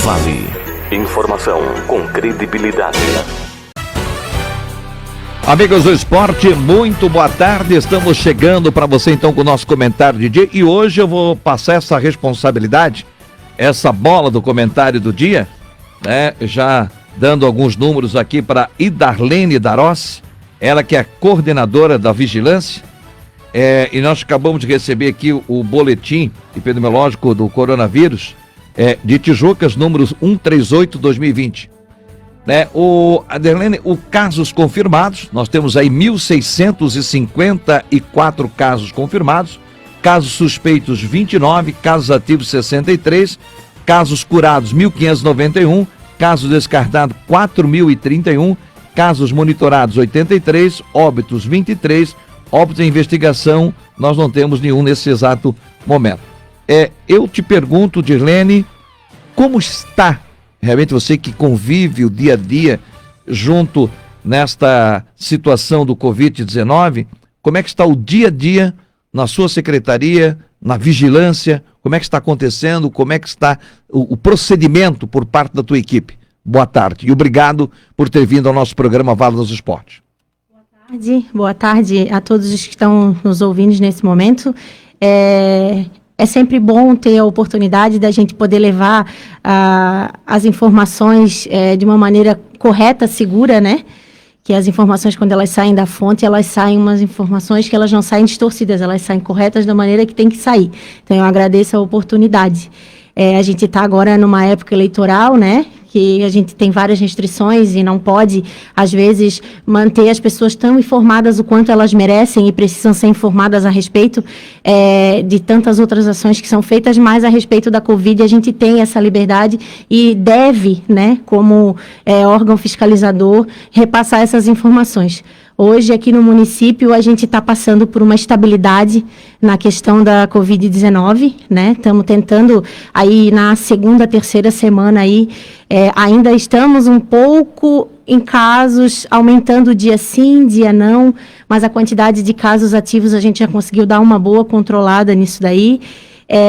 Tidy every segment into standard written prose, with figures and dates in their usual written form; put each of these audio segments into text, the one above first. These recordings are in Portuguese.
Vale. Informação com credibilidade. Amigos do esporte, muito boa tarde. Estamos chegando para você então com o nosso comentário de dia. E hoje eu vou passar essa responsabilidade, essa bola do comentário do dia, né? Já dando alguns números aqui para Idarlene Darossi, ela que é coordenadora da vigilância. E nós acabamos de receber aqui o boletim epidemiológico do coronavírus de Tijucas, números 138-2020. Adelene, casos confirmados, nós temos aí 1.654 casos confirmados, casos suspeitos 29, casos ativos 63, casos curados 1.591, casos descartados 4.031, casos monitorados 83, óbitos 23, óbitos em investigação nós não temos nenhum nesse exato momento. Eu te pergunto, Dirlene, como está realmente você que convive o dia a dia junto nesta situação do Covid-19, como é que está o dia a dia na sua secretaria, na vigilância, como é que está acontecendo, como é que está o procedimento por parte da tua equipe? Boa tarde e obrigado por ter vindo ao nosso programa Vale dos Esportes. Boa tarde a todos os que estão nos ouvindo nesse momento. É sempre bom ter a oportunidade da gente poder levar as informações de uma maneira correta, segura, né? Que as informações, quando elas saem da fonte, elas saem umas informações que elas não saem distorcidas, elas saem corretas da maneira que tem que sair. Então, eu agradeço a oportunidade. A gente está agora numa época eleitoral, né? Que a gente tem várias restrições e não pode, às vezes, manter as pessoas tão informadas o quanto elas merecem e precisam ser informadas a respeito de tantas outras ações que são feitas, mas a respeito da Covid a gente tem essa liberdade e deve, né, como órgão fiscalizador, repassar essas informações. Hoje, aqui no município, a gente está passando por uma estabilidade na questão da Covid-19, né? Estamos tentando, aí na segunda, terceira semana, aí, ainda estamos um pouco em casos, aumentando dia sim, dia não, mas a quantidade de casos ativos a gente já conseguiu dar uma boa controlada nisso daí.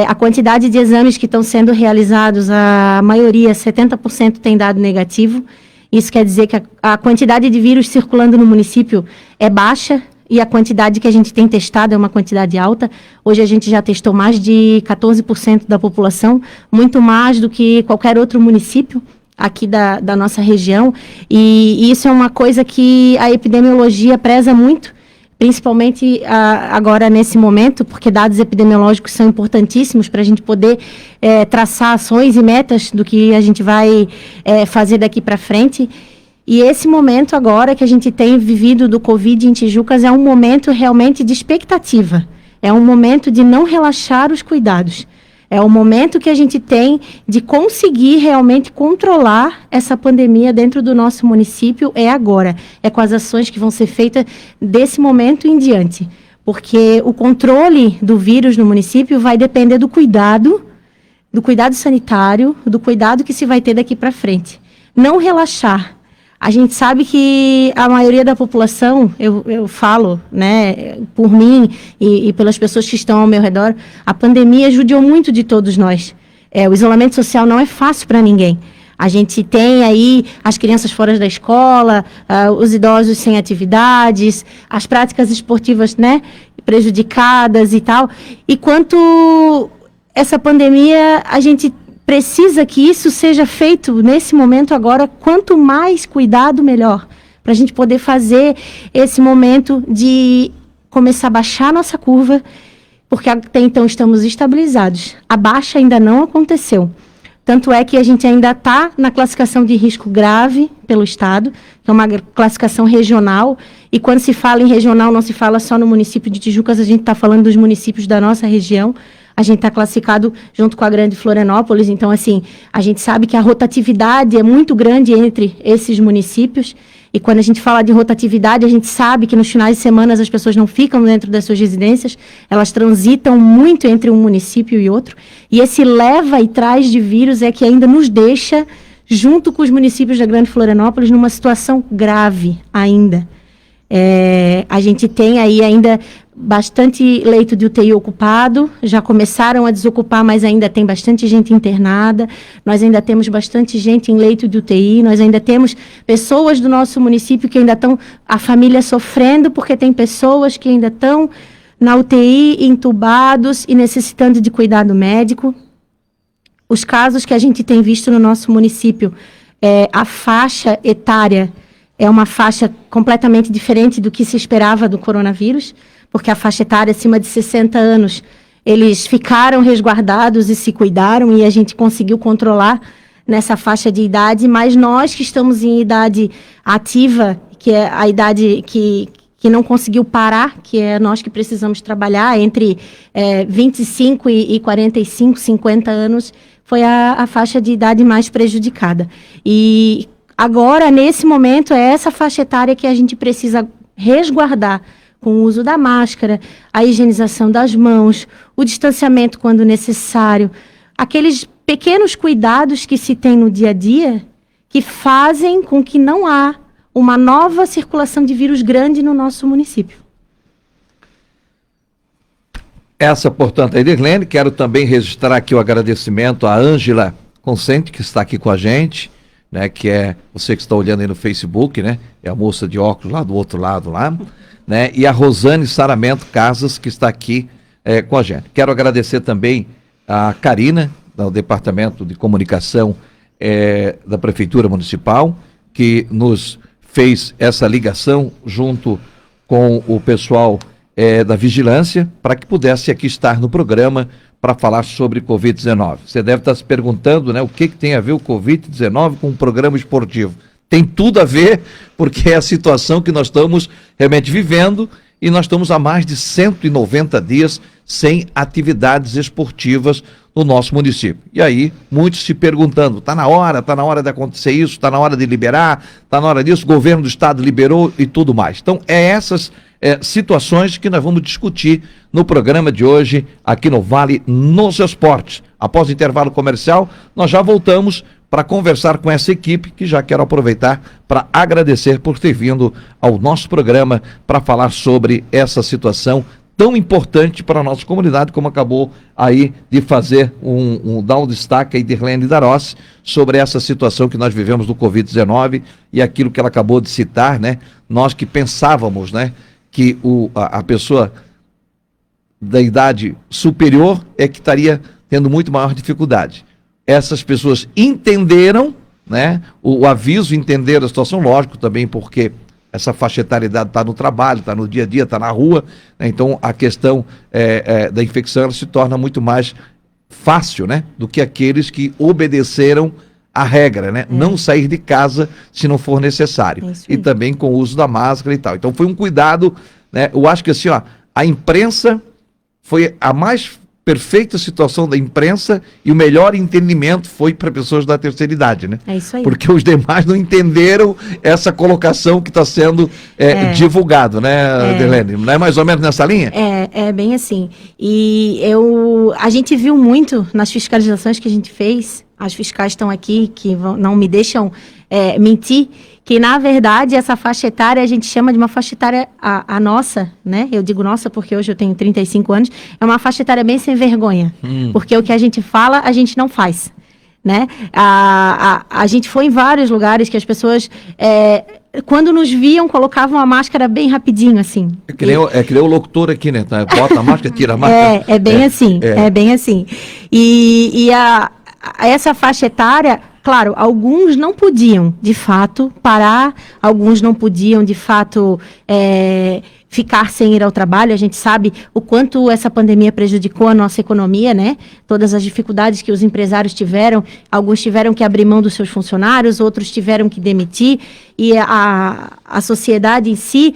A quantidade de exames que estão sendo realizados, a maioria, 70% tem dado negativo. Isso quer dizer que a quantidade de vírus circulando no município é baixa e a quantidade que a gente tem testado é uma quantidade alta. Hoje a gente já testou mais de 14% da população, muito mais do que qualquer outro município aqui da nossa região. E isso é uma coisa que a epidemiologia preza muito, principalmente agora nesse momento, porque dados epidemiológicos são importantíssimos para a gente poder traçar ações e metas do que a gente vai fazer daqui para frente. E esse momento agora que a gente tem vivido do Covid em Tijucas é um momento realmente de expectativa, é um momento de não relaxar os cuidados. É o momento que a gente tem de conseguir realmente controlar essa pandemia dentro do nosso município, é agora. É com as ações que vão ser feitas desse momento em diante. Porque o controle do vírus no município vai depender do cuidado sanitário, do cuidado que se vai ter daqui para frente. Não relaxar. A gente sabe que a maioria da população, eu falo, né, por mim e pelas pessoas que estão ao meu redor, a pandemia judiou muito de todos nós. O isolamento social não é fácil para ninguém. A gente tem aí as crianças fora da escola, os idosos sem atividades, as práticas esportivas, né, prejudicadas e tal. E quanto essa pandemia, a gente precisa que isso seja feito nesse momento agora, quanto mais cuidado, melhor, para a gente poder fazer esse momento de começar a baixar a nossa curva, porque até então estamos estabilizados. A baixa ainda não aconteceu. Tanto é que a gente ainda está na classificação de risco grave pelo Estado, que é uma classificação regional, e quando se fala em regional não se fala só no município de Tijucas, a gente está falando dos municípios da nossa região. A gente está classificado junto com a Grande Florianópolis, então, assim, a gente sabe que a rotatividade é muito grande entre esses municípios, e quando a gente fala de rotatividade, a gente sabe que nos finais de semana as pessoas não ficam dentro das suas residências, elas transitam muito entre um município e outro, e esse leva e traz de vírus é que ainda nos deixa, junto com os municípios da Grande Florianópolis, numa situação grave ainda. A gente tem aí ainda bastante leito de UTI ocupado, já começaram a desocupar, mas ainda tem bastante gente internada, nós ainda temos bastante gente em leito de UTI, nós ainda temos pessoas do nosso município que ainda estão, a família sofrendo, porque tem pessoas que ainda estão na UTI, entubados e necessitando de cuidado médico. Os casos que a gente tem visto no nosso município, a faixa etária é uma faixa completamente diferente do que se esperava do coronavírus, porque a faixa etária acima de 60 anos, eles ficaram resguardados e se cuidaram, e a gente conseguiu controlar nessa faixa de idade, mas nós que estamos em idade ativa, que é a idade que não conseguiu parar, que é nós que precisamos trabalhar entre 25 e 45, 50 anos, foi a faixa de idade mais prejudicada. E agora, nesse momento, é essa faixa etária que a gente precisa resguardar com o uso da máscara, a higienização das mãos, o distanciamento quando necessário, aqueles pequenos cuidados que se tem no dia a dia que fazem com que não há uma nova circulação de vírus grande no nosso município. Essa, portanto, é a Edirlene. Quero também registrar aqui o agradecimento à Ângela Consente, que está aqui com a gente, né, que é você que está olhando aí no Facebook, né, é a moça de óculos lá do outro lado lá, né, e a Rosane Saramento Casas, que está aqui com a gente. Quero agradecer também a Karina, do Departamento de Comunicação da Prefeitura Municipal, que nos fez essa ligação junto com o pessoal da Vigilância, para que pudesse aqui estar no programa para falar sobre Covid-19. Você deve estar se perguntando, né, o que tem a ver o Covid-19 com um programa esportivo. Tem tudo a ver, porque é a situação que nós estamos realmente vivendo, e nós estamos há mais de 190 dias sem atividades esportivas no nosso município. E aí, muitos se perguntando, está na hora de acontecer isso, está na hora de liberar, está na hora disso, o governo do estado liberou e tudo mais. Então, essas situações que nós vamos discutir no programa de hoje, aqui no Vale nos Esportes. Após o intervalo comercial, nós já voltamos para conversar com essa equipe, que já quero aproveitar para agradecer por ter vindo ao nosso programa para falar sobre essa situação tão importante para a nossa comunidade, como acabou aí de fazer dar um destaque aí de Edirlene Darossi sobre essa situação que nós vivemos do Covid-19 e aquilo que ela acabou de citar, né? Nós que pensávamos, né, que a pessoa da idade superior é que estaria tendo muito maior dificuldade. Essas pessoas entenderam, né, o aviso, entenderam a situação, lógico também, porque essa faixa etária está no trabalho, está no dia a dia, está na rua, né? Então a questão da infecção se torna muito mais fácil, né, do que aqueles que obedeceram a regra, né? Não sair de casa se não for necessário. E também com o uso da máscara e tal. Então foi um cuidado, né? Eu acho que assim, ó, a imprensa foi a mais perfeita situação da imprensa, e o melhor entendimento foi para pessoas da terceira idade, né? É isso aí. Porque os demais não entenderam essa colocação que está sendo divulgado, né, Edirlene? Não é mais ou menos nessa linha? É bem assim. E a gente viu muito nas fiscalizações que a gente fez, as fiscais estão aqui, que não me deixam mentir, que na verdade essa faixa etária a gente chama de uma faixa etária, a nossa, né? Eu digo nossa porque hoje eu tenho 35 anos, é uma faixa etária bem sem vergonha, porque o que a gente fala, a gente não faz, né? A gente foi em vários lugares que as pessoas, quando nos viam, colocavam a máscara bem rapidinho, assim. É que nem o locutor aqui, né? Bota a máscara, tira a máscara. É bem assim, é bem assim. E essa faixa etária, claro, alguns não podiam, de fato, parar, alguns não podiam, de fato, ficar sem ir ao trabalho. A gente sabe o quanto essa pandemia prejudicou a nossa economia, né? Todas as dificuldades que os empresários tiveram, alguns tiveram que abrir mão dos seus funcionários, outros tiveram que demitir, e a sociedade em si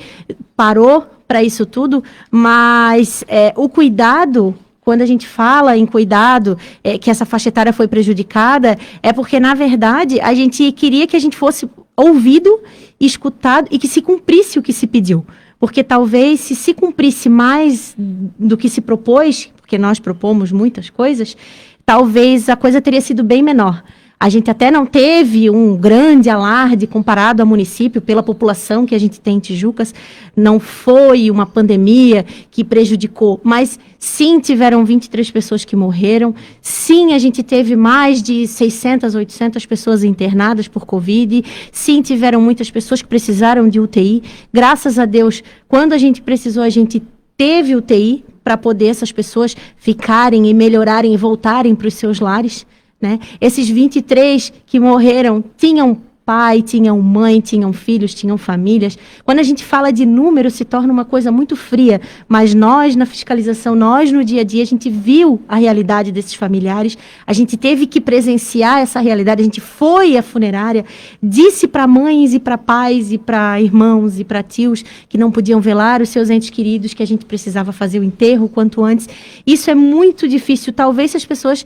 parou para isso tudo, mas o cuidado... Quando a gente fala em cuidado, que essa faixa etária foi prejudicada, é porque, na verdade, a gente queria que a gente fosse ouvido, escutado e que se cumprisse o que se pediu. Porque talvez se cumprisse mais do que se propôs, porque nós propomos muitas coisas, talvez a coisa teria sido bem menor. A gente até não teve um grande alarde comparado ao município pela população que a gente tem em Tijucas. Não foi uma pandemia que prejudicou, mas sim tiveram 23 pessoas que morreram. Sim, a gente teve mais de 600, 800 pessoas internadas por Covid. Sim, tiveram muitas pessoas que precisaram de UTI. Graças a Deus, quando a gente precisou, a gente teve UTI para poder essas pessoas ficarem e melhorarem e voltarem para os seus lares. Né? Esses 23 que morreram tinham pai, tinham mãe, tinham filhos, tinham famílias. Quando a gente fala de número, se torna uma coisa muito fria, mas nós, na fiscalização, nós, no dia a dia, a gente viu a realidade desses familiares, a gente teve que presenciar essa realidade, a gente foi à funerária, disse para mães e para pais e para irmãos e para tios que não podiam velar os seus entes queridos, que a gente precisava fazer o enterro o quanto antes. Isso é muito difícil. Talvez se as pessoas,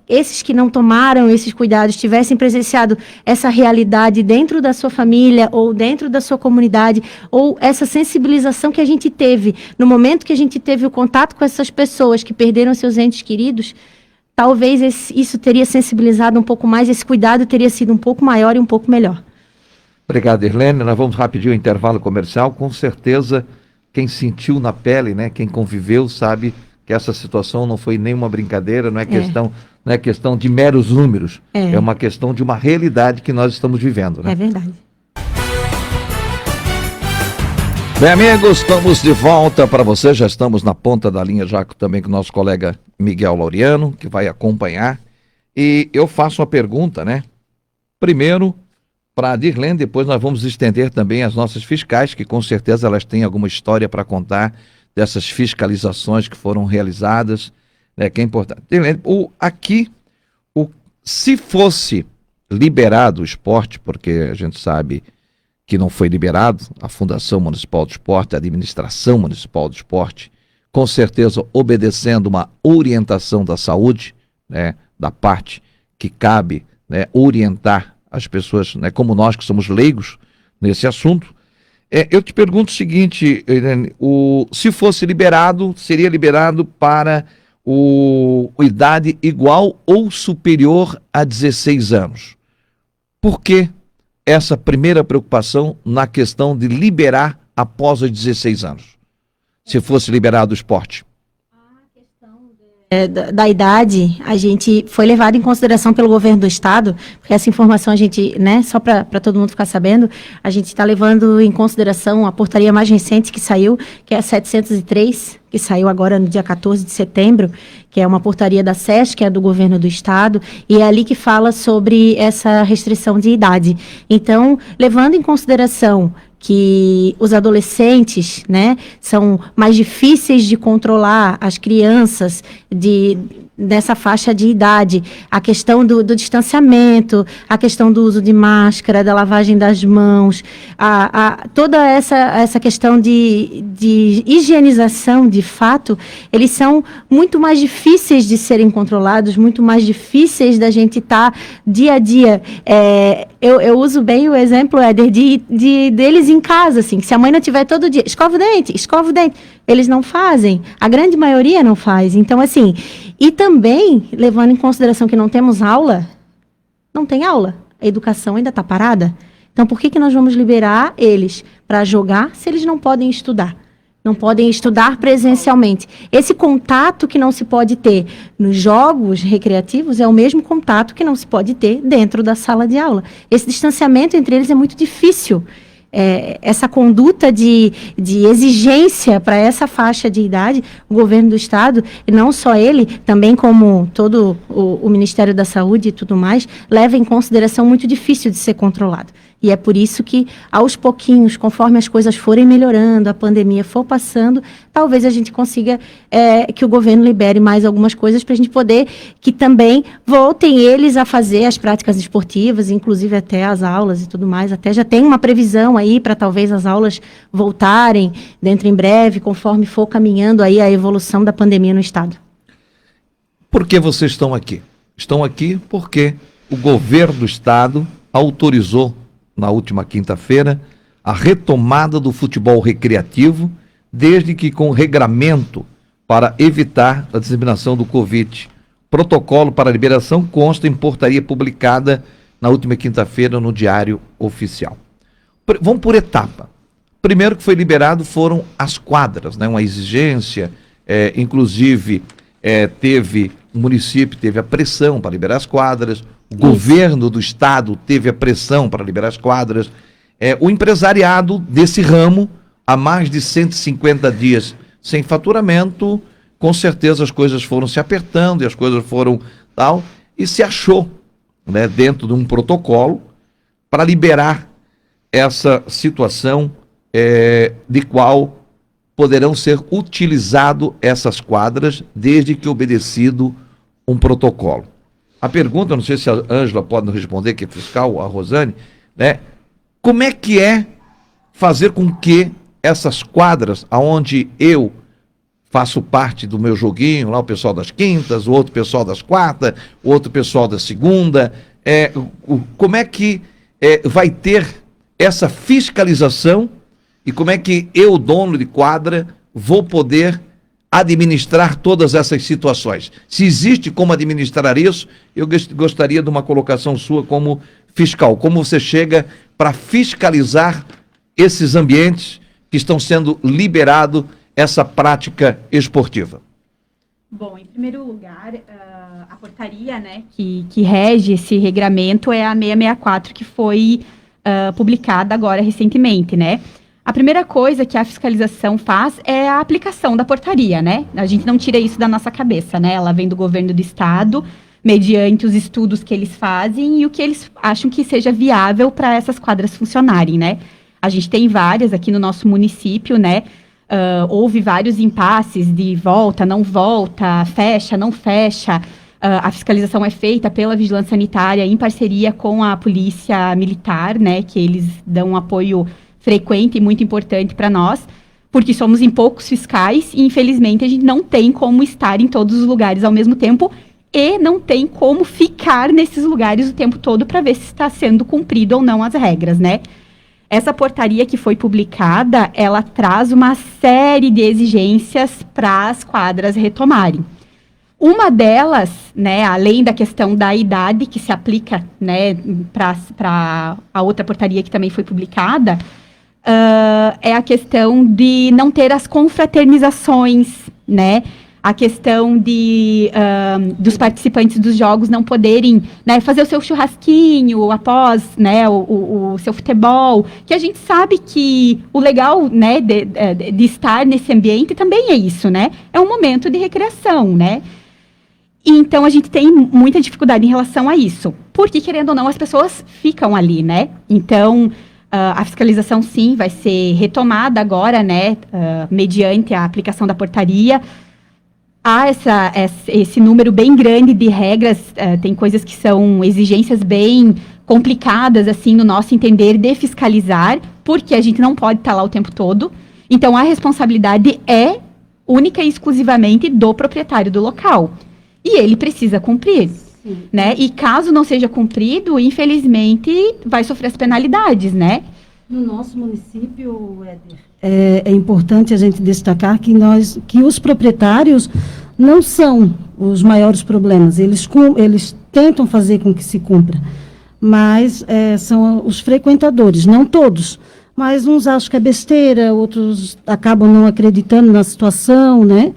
esses que não tomaram esses cuidados, tivessem presenciado essa realidade dentro da sua família ou dentro da sua comunidade, ou essa sensibilização que a gente teve no momento que a gente teve o contato com essas pessoas que perderam seus entes queridos, talvez isso teria sensibilizado um pouco mais, esse cuidado teria sido um pouco maior e um pouco melhor. Obrigado, Irlene. Nós vamos rapidinho ao intervalo comercial. Com certeza, quem sentiu na pele, né, quem conviveu, sabe que essa situação não foi nenhuma brincadeira, não é questão de meros números, é uma questão de uma realidade que nós estamos vivendo. Né? É verdade. Bem, amigos, estamos de volta para você, já estamos na ponta da linha já também com o nosso colega Miguel Laureano, que vai acompanhar, e eu faço uma pergunta, né? Primeiro, para a Dirlene, depois nós vamos estender também as nossas fiscais, que com certeza elas têm alguma história para contar dessas fiscalizações que foram realizadas, né, que é importante. Se fosse liberado o esporte, porque a gente sabe que não foi liberado, a Fundação Municipal do Esporte, a Administração Municipal do Esporte, com certeza obedecendo uma orientação da saúde, né, da parte que cabe, né, orientar as pessoas, né, como nós que somos leigos nesse assunto. Eu te pergunto o seguinte, Irene, se fosse liberado, seria liberado para idade igual ou superior a 16 anos. Por que essa primeira preocupação na questão de liberar após os 16 anos? Se fosse liberado o esporte. Da idade, a gente foi levado em consideração pelo governo do estado, porque essa informação a gente, né, só para todo mundo ficar sabendo, a gente está levando em consideração a portaria mais recente que saiu, que é a 703, que saiu agora no dia 14 de setembro, que é uma portaria da SESC, que é do governo do estado, e é ali que fala sobre essa restrição de idade. Então, levando em consideração que os adolescentes, né, são mais difíceis de controlar, as crianças dessa faixa de idade, a questão do distanciamento, a questão do uso de máscara, da lavagem das mãos, toda essa questão de higienização, de fato, eles são muito mais difíceis de serem controlados, muito mais difíceis da gente estar dia a dia. Eu uso bem o exemplo, Éder, deles em casa, assim, que se a mãe não tiver todo dia, escova o dente, eles não fazem, a grande maioria não faz. Então, assim, e também, levando em consideração que não temos aula, não tem aula, a educação ainda está parada. Então, por que nós vamos liberar eles para jogar se eles não podem estudar? Não podem estudar presencialmente. Esse contato que não se pode ter nos jogos recreativos é o mesmo contato que não se pode ter dentro da sala de aula. Esse distanciamento entre eles é muito difícil. Essa conduta de exigência para essa faixa de idade, o governo do estado, e não só ele, também como todo o Ministério da Saúde e tudo mais, leva em consideração muito difícil de ser controlado. E é por isso que, aos pouquinhos, conforme as coisas forem melhorando, a pandemia for passando, talvez a gente consiga que o governo libere mais algumas coisas para a gente poder que também voltem eles a fazer as práticas esportivas, inclusive até as aulas e tudo mais. Até já tem uma previsão aí para talvez as aulas voltarem dentro em breve, conforme for caminhando aí a evolução da pandemia no estado. Por que vocês estão aqui? Estão aqui porque o governo do estado autorizou na última quinta-feira a retomada do futebol recreativo, desde que com regramento para evitar a disseminação do Covid. Protocolo para liberação consta em portaria publicada na última quinta-feira no Diário Oficial. Vamos por etapa. Primeiro que foi liberado foram as quadras, né? Uma exigência, inclusive o município teve a pressão para liberar as quadras, o governo do estado teve a pressão para liberar as quadras, o empresariado desse ramo, há mais de 150 dias sem faturamento, com certeza as coisas foram se apertando e as coisas foram tal, e se achou, né, dentro de um protocolo para liberar essa situação de qual poderão ser utilizadas essas quadras desde que obedecido um protocolo. A pergunta, não sei se a Ângela pode nos responder, que é fiscal, a Rosane, né? Como é que é fazer com que essas quadras, aonde eu faço parte do meu joguinho, lá o pessoal das quintas, o outro pessoal das quartas, o outro pessoal da segunda, como é que vai ter essa fiscalização e como é que eu, dono de quadra, vou poder administrar todas essas situações? Se existe como administrar isso, eu gostaria de uma colocação sua como fiscal. Como você chega para fiscalizar esses ambientes que estão sendo liberados essa prática esportiva? Bom, em primeiro lugar, a portaria, né, que rege esse regramento é a 664, que foi publicada agora recentemente, né? A primeira coisa que a fiscalização faz é a aplicação da portaria, né? A gente não tira isso da nossa cabeça, né? Ela vem do governo do estado, mediante os estudos que eles fazem e o que eles acham que seja viável para essas quadras funcionarem, né? A gente tem várias aqui no nosso município, né? Houve vários impasses de volta, não volta, fecha, não fecha. A fiscalização é feita pela Vigilância Sanitária em parceria com a Polícia Militar, né? Que eles dão um apoio frequente e muito importante para nós, porque somos em poucos fiscais e, infelizmente, a gente não tem como estar em todos os lugares ao mesmo tempo e não tem como ficar nesses lugares o tempo todo para ver se está sendo cumprido ou não as regras, né? Essa portaria que foi publicada, ela traz uma série de exigências para as quadras retomarem. Uma delas, né, além da questão da idade que se aplica, né, para a outra portaria que também foi publicada, é a questão de não ter as confraternizações, né? A questão dos participantes dos jogos não poderem, né, fazer o seu churrasquinho após, né, o seu futebol, que a gente sabe que o legal, né, de estar nesse ambiente também é isso, né? É um momento de recreação, né? Então, a gente tem muita dificuldade em relação a isso, porque, querendo ou não, as pessoas ficam ali, né? Então, a fiscalização, sim, vai ser retomada agora, né, mediante a aplicação da portaria. Há esse número bem grande de regras, tem coisas que são exigências bem complicadas, assim, no nosso entender, de fiscalizar, porque a gente não pode estar lá o tempo todo. Então, a responsabilidade é única e exclusivamente do proprietário do local. E ele precisa cumprir, né? E caso não seja cumprido, infelizmente, vai sofrer as penalidades, né? No nosso município, Éder, é importante a gente destacar que os proprietários não são os maiores problemas. Eles tentam fazer com que se cumpra, mas são os frequentadores, não todos. Mas uns acham que é besteira, outros acabam não acreditando na situação, né?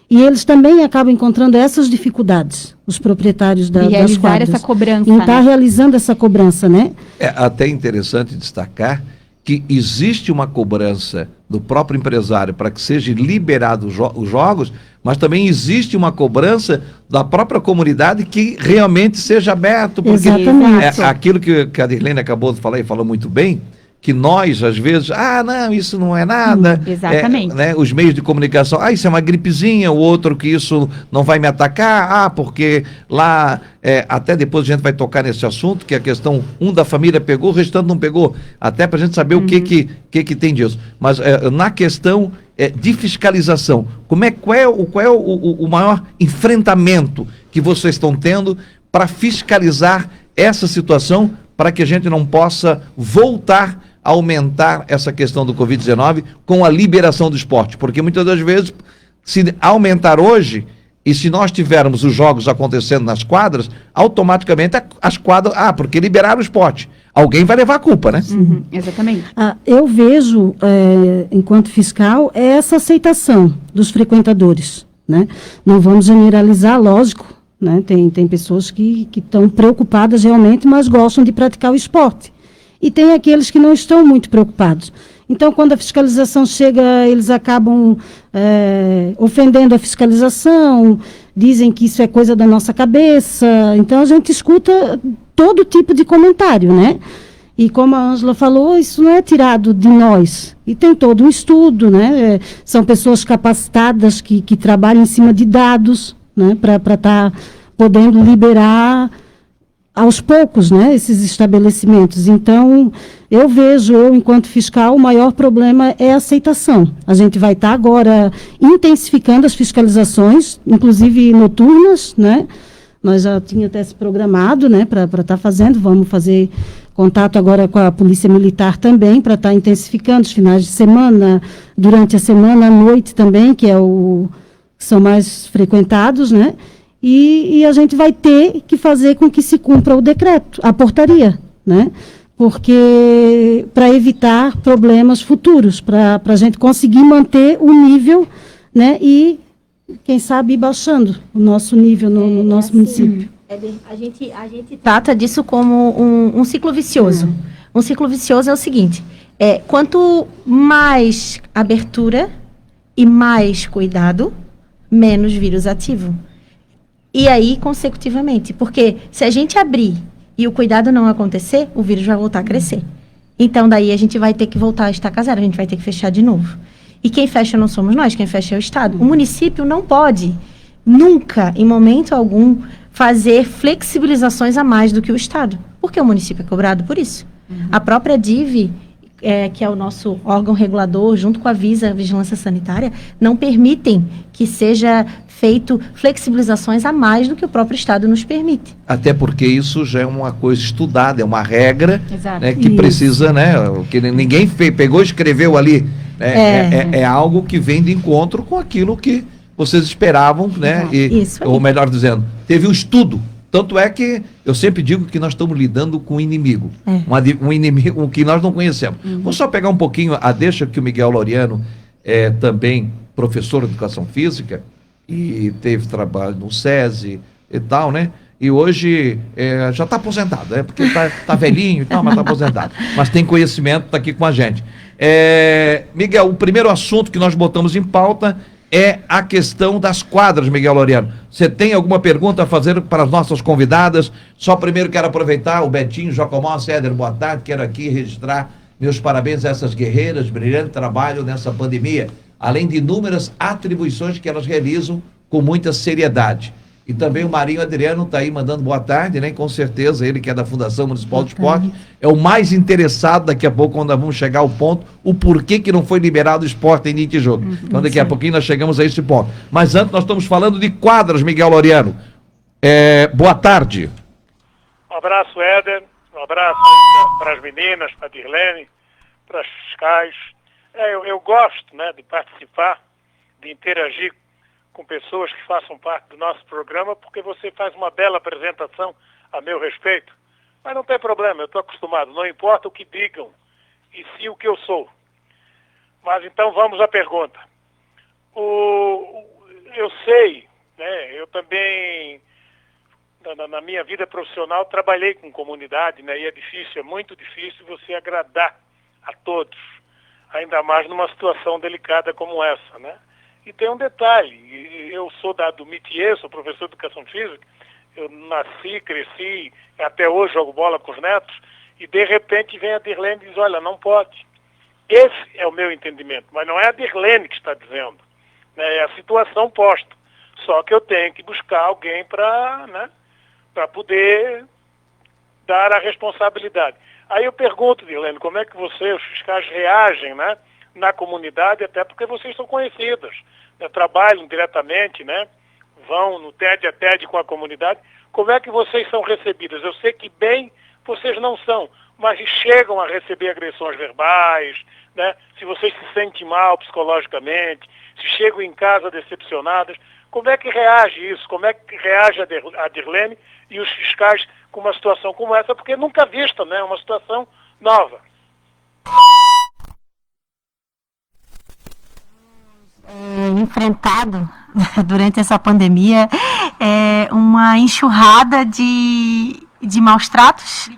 E eles também acabam encontrando essas dificuldades, os proprietários das quadras. Essa cobrança, em estar realizando essa cobrança, né? É até interessante destacar que existe uma cobrança do próprio empresário para que sejam liberados os jogos, mas também existe uma cobrança da própria comunidade que realmente seja aberto. Porque exatamente. Aquilo que a Dirlene acabou de falar e falou muito bem, que nós, às vezes, não, isso não é nada. Exatamente. Né, os meios de comunicação, isso é uma gripezinha, o outro que isso não vai me atacar, porque lá, até depois a gente vai tocar nesse assunto, que a questão, um da família pegou, o restante não pegou, até para a gente saber o que tem disso. Mas na questão de fiscalização, qual é o maior enfrentamento que vocês estão tendo para fiscalizar essa situação, para que a gente não possa voltar a aumentar essa questão do Covid-19 com a liberação do esporte? Porque muitas das vezes, se aumentar hoje, E se nós tivermos os jogos acontecendo nas quadras, automaticamente as quadras... porque liberaram o esporte. Alguém vai levar a culpa, né? Uhum, exatamente. Eu vejo, enquanto fiscal, essa aceitação dos frequentadores, né? Não vamos generalizar, lógico, né? Tem pessoas que estão preocupadas realmente, mas gostam de praticar o esporte. E tem aqueles que não estão muito preocupados. Então, quando a fiscalização chega, eles acabam ofendendo a fiscalização, dizem que isso é coisa da nossa cabeça. Então, a gente escuta todo tipo de comentário, né? E como a Ângela falou, isso não é tirado de nós. E tem todo um estudo, né? São pessoas capacitadas que trabalham em cima de dados, né? Para estar podendo liberar aos poucos, né, esses estabelecimentos. Então, eu vejo, enquanto fiscal, o maior problema é a aceitação. A gente vai estar agora intensificando as fiscalizações, inclusive noturnas, né? Nós já tínhamos até se programado, né, para estar fazendo. Vamos fazer contato agora com a Polícia Militar também, para estar intensificando os finais de semana, durante a semana, à noite também, que são mais frequentados, né? E a gente vai ter que fazer com que se cumpra o decreto, a portaria, né? Porque para evitar problemas futuros, para a gente conseguir manter o nível, né? E, quem sabe, ir baixando o nosso nível no nosso município. A gente trata disso como um ciclo vicioso. Um ciclo vicioso é o seguinte, quanto mais abertura e mais cuidado, menos vírus ativo. E aí, consecutivamente, porque se a gente abrir e o cuidado não acontecer, o vírus vai voltar a crescer. Então, daí a gente vai ter que voltar a estaca zero, a gente vai ter que fechar de novo. E quem fecha não somos nós, quem fecha é o Estado. O município não pode, nunca, em momento algum, fazer flexibilizações a mais do que o Estado, porque o município é cobrado por isso. A própria DIV, que é o nosso órgão regulador, junto com a Visa, Vigilância Sanitária, não permitem que seja feito flexibilizações a mais do que o próprio Estado nos permite. Até porque isso já é uma coisa estudada, é uma regra, né, que Isso. precisa, né, que ninguém pegou e escreveu ali, né, é algo que vem de encontro com aquilo que vocês esperavam, né, Isso aí. ou melhor dizendo, teve um estudo. Tanto é que eu sempre digo que nós estamos lidando com um inimigo, um inimigo que nós não conhecemos. Vou só pegar um pouquinho a deixa que o Miguel Laureano é também professor de educação física e teve trabalho no SESI e tal, né? E hoje já está aposentado, né? Porque tá velhinho e tal, mas está aposentado. Mas tem conhecimento, está aqui com a gente. Miguel, o primeiro assunto que nós botamos em pauta é a questão das quadras, Miguel Laureano. Você tem alguma pergunta a fazer para as nossas convidadas? Só primeiro quero aproveitar o Betinho, Jacomó, Céder, boa tarde. Quero aqui registrar meus parabéns a essas guerreiras, brilhante trabalho nessa pandemia, além de inúmeras atribuições que elas realizam com muita seriedade. E também o Marinho Adriano está aí mandando boa tarde, né? Com certeza, ele que é da Fundação Municipal de Esporte, é o mais interessado daqui a pouco, quando nós vamos chegar ao ponto, o porquê que não foi liberado o esporte em Nitijogo. Então daqui a pouquinho nós chegamos a esse ponto. Mas antes nós estamos falando de quadras, Miguel Laureano. Boa tarde. Um abraço, Éder. Um abraço para as meninas, para a Dirlene, para as fiscais. Eu gosto, né, de participar, de interagir com pessoas que façam parte do nosso programa, porque você faz uma bela apresentação a meu respeito. Mas não tem problema, eu estou acostumado. Não importa o que digam, e sim o que eu sou. Mas então vamos à pergunta. Eu sei, né, eu também, na minha vida profissional, trabalhei com comunidade, né, e é difícil, é muito difícil você agradar a todos, ainda mais numa situação delicada como essa, né? E tem um detalhe, eu sou do métier, sou professor de educação física, eu nasci, cresci, até hoje jogo bola com os netos, e de repente vem a Dirlene e diz, olha, não pode. Esse é o meu entendimento, mas não é a Dirlene que está dizendo, né? É a situação posta. Só que eu tenho que buscar alguém para, né, para poder dar a responsabilidade. Aí eu pergunto, Dirlene, como é que vocês, os fiscais, reagem, né, na comunidade, até porque vocês são conhecidas, né, trabalham diretamente, né, vão no TED a TED com a comunidade. Como é que vocês são recebidas? Eu sei que bem vocês não são, mas chegam a receber agressões verbais, né, se vocês se sentem mal psicologicamente, se chegam em casa decepcionadas, Como é que reage isso? Como é que reage a Dirlene e os fiscais com uma situação como essa? Porque nunca vista, né? Uma situação nova. Enfrentado durante essa pandemia uma enxurrada de maus tratos,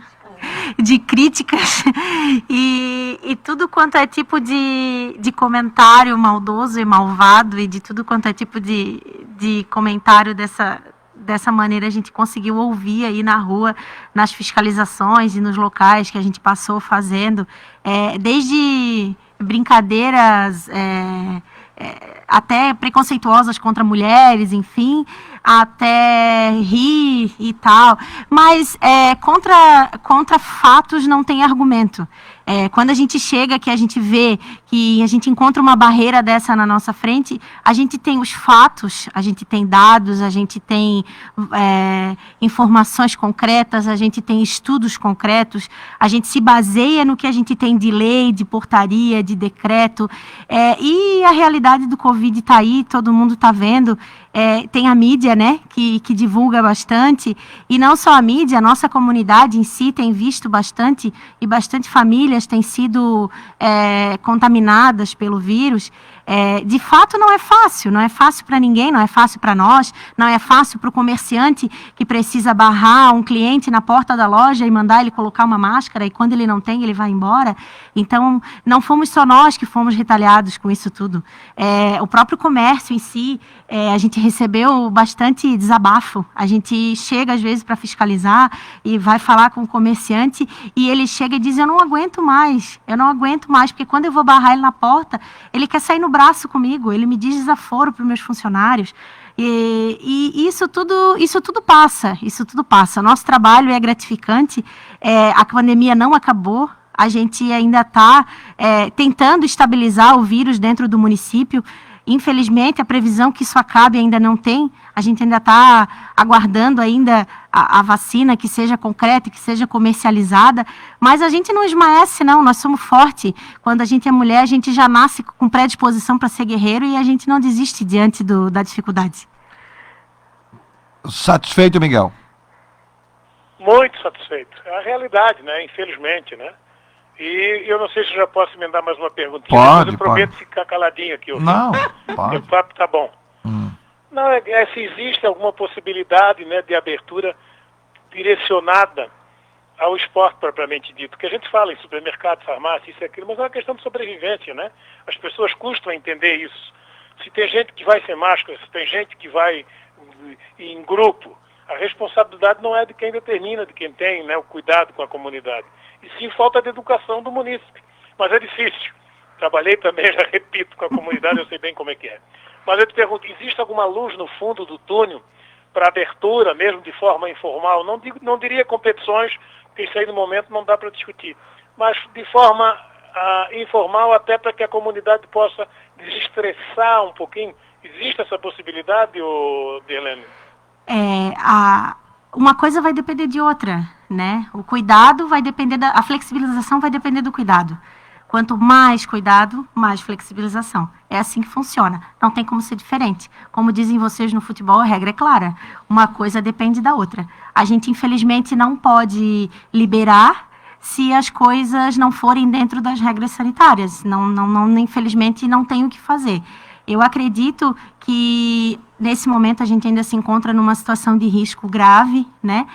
de críticas e tudo quanto é tipo de comentário maldoso e malvado e de tudo quanto é tipo de comentário dessa maneira a gente conseguiu ouvir aí na rua, nas fiscalizações e nos locais que a gente passou fazendo, desde brincadeiras até preconceituosas contra mulheres, enfim, até rir e tal, mas contra fatos não tem argumento. Quando a gente chega, que a gente vê, que a gente encontra uma barreira dessa na nossa frente, a gente tem os fatos, a gente tem dados, a gente tem informações concretas, a gente tem estudos concretos, a gente se baseia no que a gente tem de lei, de portaria, de decreto, e a realidade do Covid está aí, todo mundo está vendo. Tem a mídia, né, que divulga bastante, e não só a mídia, a nossa comunidade em si tem visto bastante, e bastante famílias têm sido contaminadas pelo vírus. De fato não é fácil para ninguém, não é fácil para nós, não é fácil para o comerciante que precisa barrar um cliente na porta da loja e mandar ele colocar uma máscara, e quando ele não tem, ele vai embora. Então, não fomos só nós que fomos retaliados com isso tudo. O próprio comércio em si, a gente recebeu bastante desabafo. A gente chega às vezes para fiscalizar e vai falar com o comerciante e ele chega e diz: eu não aguento mais, porque quando eu vou barrar ele na porta, ele quer sair no braço comigo, ele me diz desaforo para os meus funcionários. E isso tudo passa. Nosso trabalho é gratificante, a pandemia não acabou, a gente ainda está tentando estabilizar o vírus dentro do município. Infelizmente, a previsão que isso acabe ainda não tem. A gente ainda está aguardando ainda a vacina que seja concreta, que seja comercializada. Mas a gente não esmaece, não. Nós somos fortes. Quando a gente é mulher, a gente já nasce com predisposição para ser guerreiro e a gente não desiste diante da dificuldade. Satisfeito, Miguel? Muito satisfeito. É a realidade, né? Infelizmente, né? E eu não sei se eu já posso emendar mais uma perguntinha. Pode, mas eu prometo ficar caladinho aqui. Não, pode. O papo tá bom. Não, se existe alguma possibilidade, né, de abertura direcionada ao esporte propriamente dito. Porque a gente fala em supermercado, farmácia, isso e aquilo, mas é uma questão de sobrevivência, né? As pessoas custam a entender isso. Se tem gente que vai sem máscara, se tem gente que vai em grupo, a responsabilidade não é de quem determina, de quem tem, né, o cuidado com a comunidade. E sim falta de educação do munícipe. Mas é difícil. Trabalhei também, já repito, com a comunidade, eu sei bem como é que é. Mas eu te pergunto, existe alguma luz no fundo do túnel para abertura, mesmo de forma informal? Não diria competições, porque isso aí no momento não dá para discutir. Mas de forma informal, até para que a comunidade possa desestressar um pouquinho. Existe essa possibilidade, Dirlene? Uma coisa vai depender de outra, né? O cuidado vai depender a flexibilização vai depender do cuidado. Quanto mais cuidado, mais flexibilização. É assim que funciona. Não tem como ser diferente. Como dizem vocês no futebol, a regra é clara. Uma coisa depende da outra. A gente, infelizmente, não pode liberar se as coisas não forem dentro das regras sanitárias. Infelizmente, não tem o que fazer. Eu acredito que, nesse momento, a gente ainda se encontra numa situação de risco grave, né?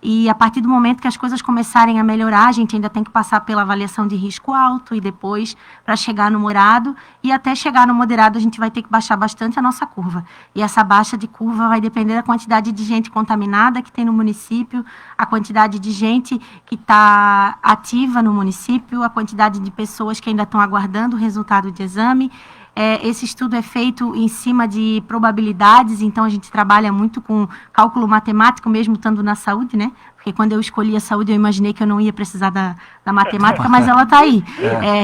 E, a partir do momento que as coisas começarem a melhorar, a gente ainda tem que passar pela avaliação de risco alto e depois para chegar no moderado. E, até chegar no moderado, a gente vai ter que baixar bastante a nossa curva. E essa baixa de curva vai depender da quantidade de gente contaminada que tem no município, a quantidade de gente que está ativa no município, a quantidade de pessoas que ainda estão aguardando o resultado de exame. Esse estudo é feito em cima de probabilidades, então a gente trabalha muito com cálculo matemático, mesmo estando na saúde, né? Porque quando eu escolhi a saúde, eu imaginei que eu não ia precisar da matemática, mas ela está aí.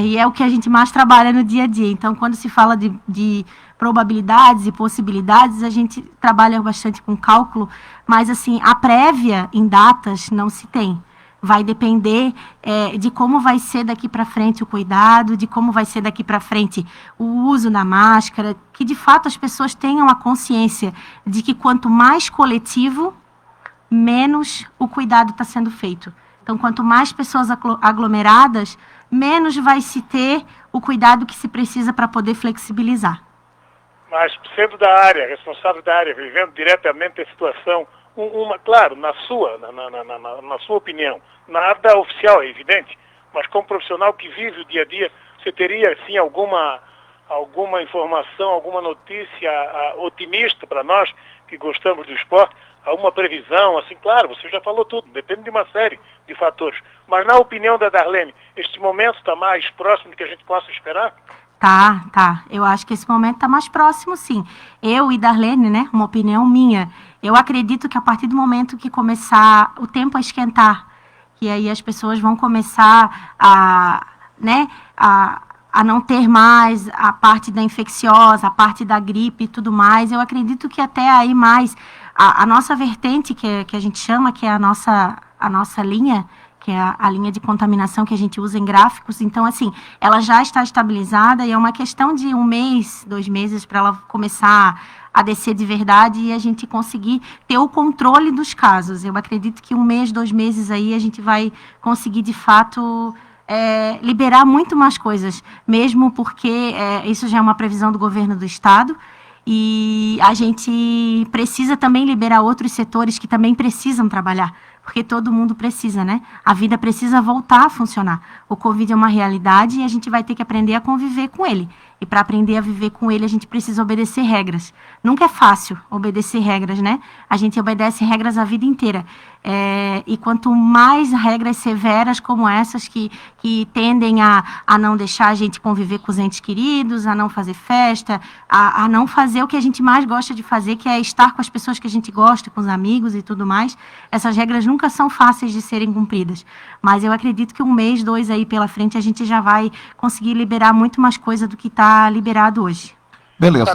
E é o que a gente mais trabalha no dia a dia. Então, quando se fala de probabilidades e possibilidades, a gente trabalha bastante com cálculo, mas, assim, a prévia em datas não se tem. vai depender de como vai ser daqui para frente o cuidado, de como vai ser daqui para frente o uso da máscara, que de fato as pessoas tenham a consciência de que quanto mais coletivo, menos o cuidado está sendo feito. Então, quanto mais pessoas aglomeradas, menos vai se ter o cuidado que se precisa para poder flexibilizar. Mas sendo da área, responsável da área, vivendo diretamente a situação, claro, na sua opinião, nada oficial, é evidente, mas como profissional que vive o dia a dia, você teria, assim, alguma informação, alguma notícia otimista para nós que gostamos do esporte, alguma previsão, assim, claro, você já falou tudo, depende de uma série de fatores. Mas na opinião da Darlene, este momento está mais próximo do que a gente possa esperar? Tá. Eu acho que esse momento está mais próximo, sim. Eu e Darlene, né, uma opinião minha, eu acredito que a partir do momento que começar o tempo a esquentar, que aí as pessoas vão começar a não ter mais a parte da infecciosa, a parte da gripe e tudo mais, eu acredito que até aí mais a nossa vertente, que a gente chama, que é a nossa linha, que é a linha de contaminação que a gente usa em gráficos. Então, assim, ela já está estabilizada e é uma questão de 1 mês, 2 meses para ela começar a descer de verdade e a gente conseguir ter o controle dos casos. Eu acredito que 1 mês, 2 meses aí a gente vai conseguir, de fato, liberar muito mais coisas, mesmo porque isso já é uma previsão do governo do estado e a gente precisa também liberar outros setores que também precisam trabalhar. Porque todo mundo precisa, né? A vida precisa voltar a funcionar. O Covid é uma realidade e a gente vai ter que aprender a conviver com ele. E para aprender a viver com ele, a gente precisa obedecer regras. Nunca é fácil obedecer regras, né? A gente obedece regras a vida inteira. E quanto mais regras severas como essas que tendem a não deixar a gente conviver com os entes queridos, a não fazer festa, a não fazer o que a gente mais gosta de fazer, que é estar com as pessoas que a gente gosta, com os amigos e tudo mais, essas regras nunca são fáceis de serem cumpridas. Mas eu acredito que 1 mês, 2 aí pela frente, a gente já vai conseguir liberar muito mais coisa do que está liberado hoje. Beleza.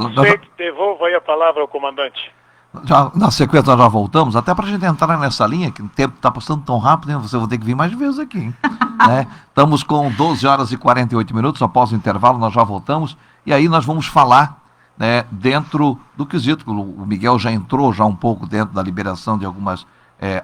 Devolvo aí a palavra ao comandante. Na sequência nós já voltamos, até para a gente entrar nessa linha, que o tempo está passando tão rápido, né? Você vai ter que vir mais vezes aqui, hein? Né? Estamos com 12 horas e 48 minutos, após o intervalo nós já voltamos, e aí nós vamos falar, né, dentro do quesito, o Miguel já entrou já um pouco dentro da liberação de algumas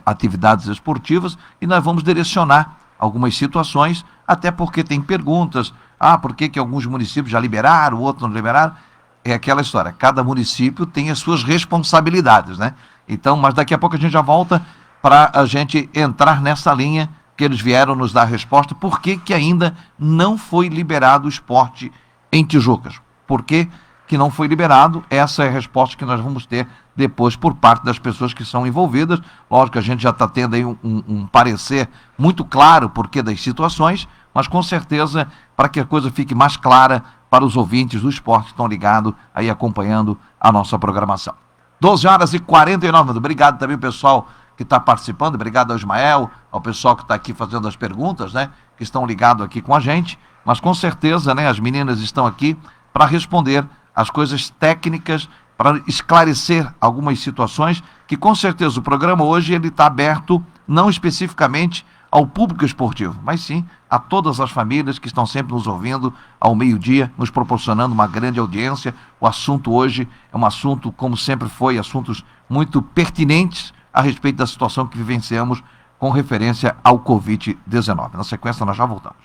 atividades esportivas, e nós vamos direcionar algumas situações, até porque tem perguntas, por que alguns municípios já liberaram, outros não liberaram? É aquela história, cada município tem as suas responsabilidades, né? Então, mas daqui a pouco a gente já volta para a gente entrar nessa linha que eles vieram nos dar a resposta, por que ainda não foi liberado o esporte em Tijucas? Por que não foi liberado? Essa é a resposta que nós vamos ter depois por parte das pessoas que são envolvidas. Lógico que a gente já está tendo aí um parecer muito claro por que das situações, mas com certeza, para que a coisa fique mais clara para os ouvintes do esporte que estão ligados aí acompanhando a nossa programação. 12 horas e 49 minutos. Obrigado também ao pessoal que está participando, obrigado ao Ismael, ao pessoal que está aqui fazendo as perguntas, né, que estão ligados aqui com a gente, mas com certeza, né, as meninas estão aqui para responder as coisas técnicas, para esclarecer algumas situações, que com certeza o programa hoje ele está aberto não especificamente ao público esportivo, mas sim a todas as famílias que estão sempre nos ouvindo ao meio-dia, nos proporcionando uma grande audiência. O assunto hoje é um assunto, como sempre foi, assuntos muito pertinentes a respeito da situação que vivenciamos com referência ao Covid-19. Na sequência, nós já voltamos.